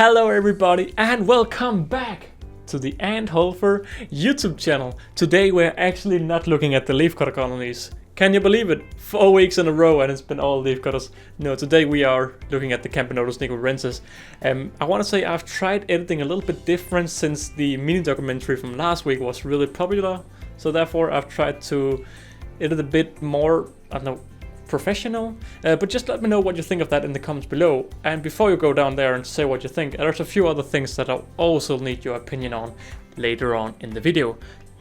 Hello everybody and welcome back to the Ant Holleufer YouTube channel. Today we're actually not looking at the leafcutter colonies. Can you believe it? 4 weeks in a row and it's been all leafcutters. No, today we are looking at the Camponotus Nicobarensis. I want to say I've tried editing a little bit different since the mini documentary from last week was really popular. So therefore I've tried to edit a bit more, I don't know, professional, but just let me know what you think of that in the comments below. And before you go down there and say what you think, there's a few other things that I also need your opinion on later on in the video.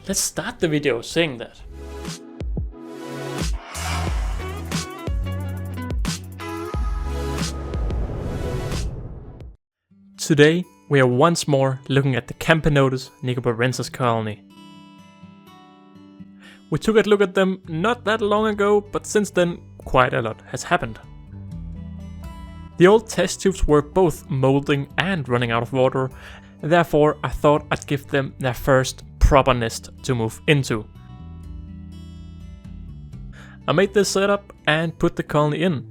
Let's start the video saying that. Today we are once more looking at the Camponotus Nicobarensis colony. We took a look at them not that long ago, but since then quite a lot has happened. The old test tubes were both molding and running out of water, therefore I thought I'd give them their first proper nest to move into. I made this setup and put the colony in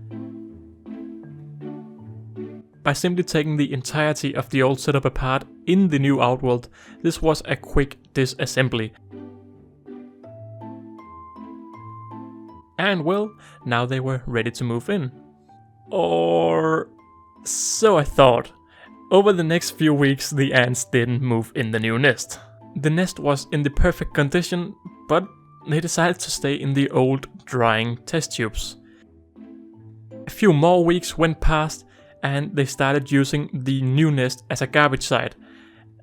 by simply taking the entirety of the old setup apart in the new outworld. This was a quick disassembly. And well, now they were ready to move in. Or so I thought. Over the next few weeks the ants didn't move in the new nest. The nest was in the perfect condition, but they decided to stay in the old drying test tubes. A few more weeks went past and they started using the new nest as a garbage site.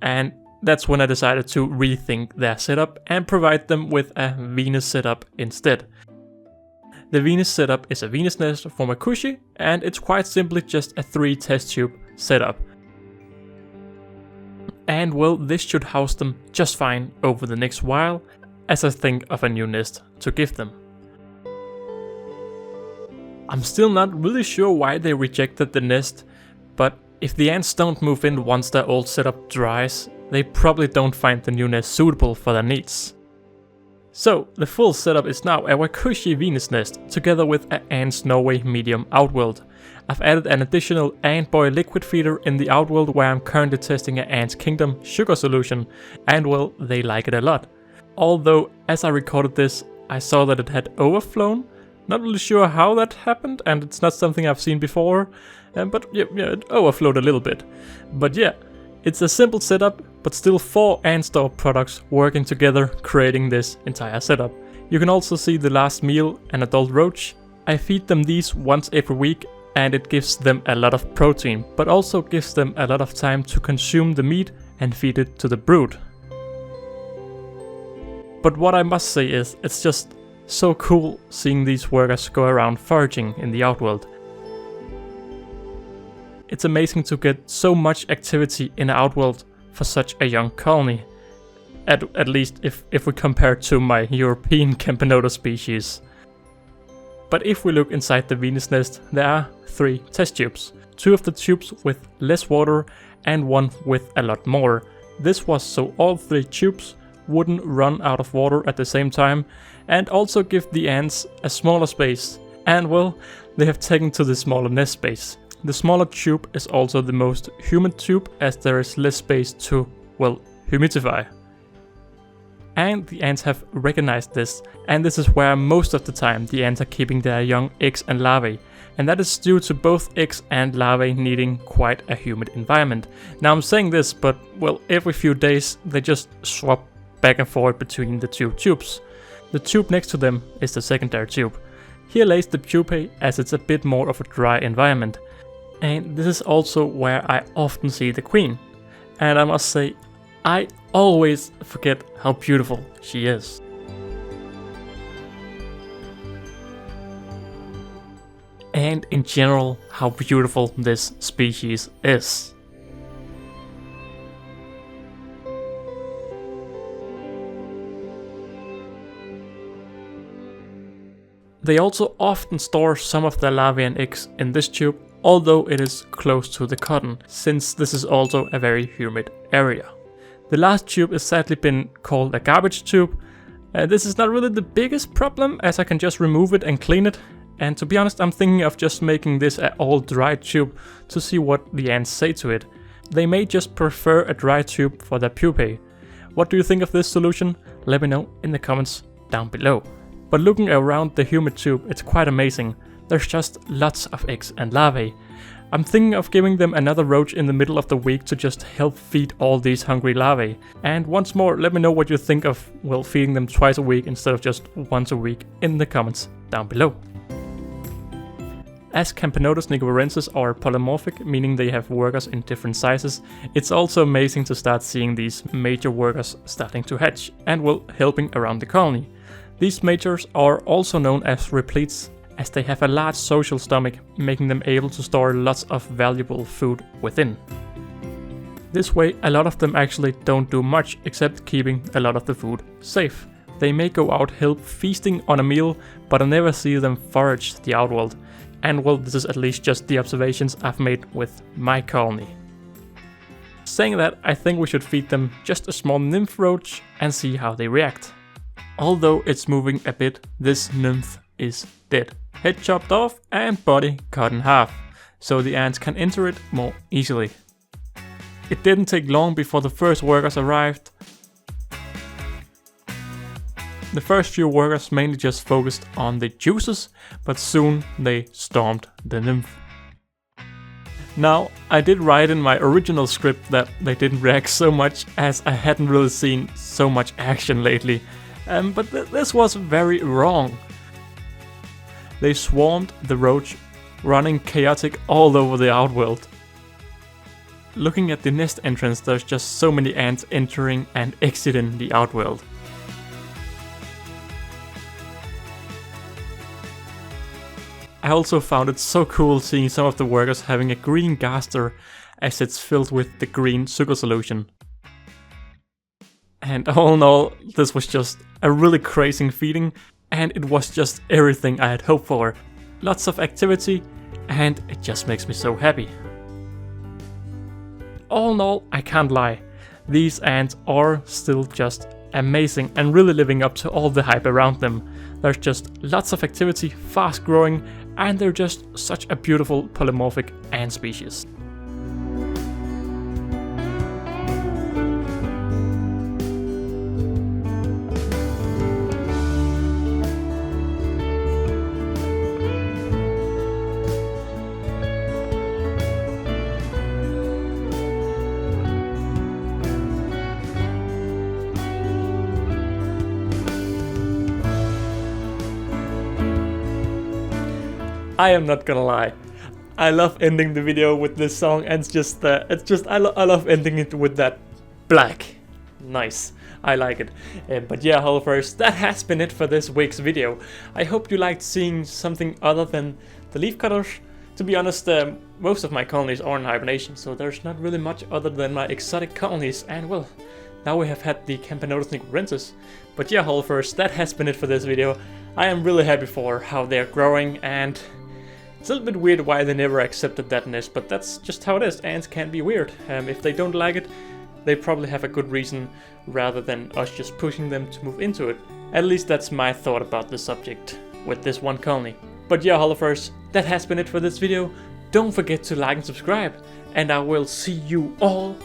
And that's when I decided to rethink their setup and provide them with a Venus setup instead. The Venus setup is a Venus nest from Wakooshi, and it's quite simply just a 3 test tube setup. And well, this should house them just fine over the next while, as I think of a new nest to give them. I'm still not really sure why they rejected the nest, but if the ants don't move in once their old setup dries, they probably don't find the new nest suitable for their needs. So, the full setup is now a Wakooshi Venus nest, together with an Ants Norway medium outworld. I've added an additional Ant Boy liquid feeder in the outworld where I'm currently testing an Ants Kingdom sugar solution, and well, they like it a lot. Although, as I recorded this, I saw that it had overflown. Not really sure how that happened, and it's not something I've seen before, but yeah, it overflowed a little bit. But yeah, it's a simple setup, but still 4 ant store products working together, creating this entire setup. You can also see the last meal, an adult roach. I feed them these once every week, and it gives them a lot of protein, but also gives them a lot of time to consume the meat and feed it to the brood. But what I must say is, it's just so cool seeing these workers go around foraging in the outworld. It's amazing to get so much activity in the outworld for such a young colony. At least if we compare to my European Camponotus species. But if we look inside the Venus nest, there are 3 test tubes. 2 of the tubes with less water and 1 with a lot more. This was so all 3 tubes wouldn't run out of water at the same time, and also give the ants a smaller space. And well, they have taken to the smaller nest space. The smaller tube is also the most humid tube, as there is less space to, well, humidify. And the ants have recognized this, and this is where most of the time the ants are keeping their young eggs and larvae. And that is due to both eggs and larvae needing quite a humid environment. Now I'm saying this, but well, every few days they just swap back and forth between the 2 tubes. The tube next to them is the secondary tube. Here lays the pupae, as it's a bit more of a dry environment. And this is also where I often see the queen. And I must say, I always forget how beautiful she is. And in general, how beautiful this species is. They also often store some of their larvae and eggs in this tube, although it is close to the cotton, since this is also a very humid area. The last tube has sadly been called a garbage tube. This is not really the biggest problem, as I can just remove it and clean it, And to be honest, I'm thinking of just making this an all dry tube to see what the ants say to it. They may just prefer a dry tube for their pupae. What do you think of this solution? Let me know in the comments down below. But looking around the humid tube, it's quite amazing. There's just lots of eggs and larvae. I'm thinking of giving them another roach in the middle of the week to just help feed all these hungry larvae. And once more, let me know what you think of, well, feeding them twice a week instead of just once a week in the comments down below. As Camponotus Nicobarensis are polymorphic, meaning they have workers in different sizes, it's also amazing to start seeing these major workers starting to hatch and, well, helping around the colony. These majors are also known as repletes, as they have a large social stomach, making them able to store lots of valuable food within. This way, a lot of them actually don't do much except keeping a lot of the food safe. They may go out help feasting on a meal, but I never see them forage the outworld. And well, this is at least just the observations I've made with my colony. Saying that, I think we should feed them just a small nymph roach and see how they react. Although it's moving a bit, this nymph is dead. Head chopped off and body cut in half, so the ants can enter it more easily. It didn't take long before the first workers arrived. The first few workers mainly just focused on the juices, but soon they stormed the nymph. Now, I did write in my original script that they didn't react so much, as I hadn't really seen so much action lately, but this was very wrong. They swarmed the roach, running chaotic all over the outworld. Looking at the nest entrance, there's just so many ants entering and exiting the outworld. I also found it so cool seeing some of the workers having a green gaster as it's filled with the green sugar solution. And all in all, this was just a really crazy feeding, and it was just everything I had hoped for. Lots of activity, and it just makes me so happy. All in all, I can't lie, these ants are still just amazing and really living up to all the hype around them. There's just lots of activity, fast growing, and they're just such a beautiful polymorphic ant species. I am not gonna lie, I love ending the video with this song, and I love ending it with that black. Nice, I like it. But yeah, Holleuferers, that has been it for this week's video. I hope you liked seeing something other than the leafcutters. To be honest, most of my colonies are in hibernation, so there's not really much other than my exotic colonies, and well, now we have had the Camponotus Nicobarensis. But yeah, Holleuferers, that has been it for this video. I am really happy for how they're growing, and it's a little bit weird why they never accepted that nest, but that's just how it is. Ants can be weird. If they don't like it, they probably have a good reason rather than us just pushing them to move into it. At least that's my thought about the subject with this one colony. But yeah, Holleuferers, that has been it for this video. Don't forget to like and subscribe, and I will see you all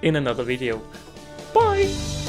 in another video. Bye!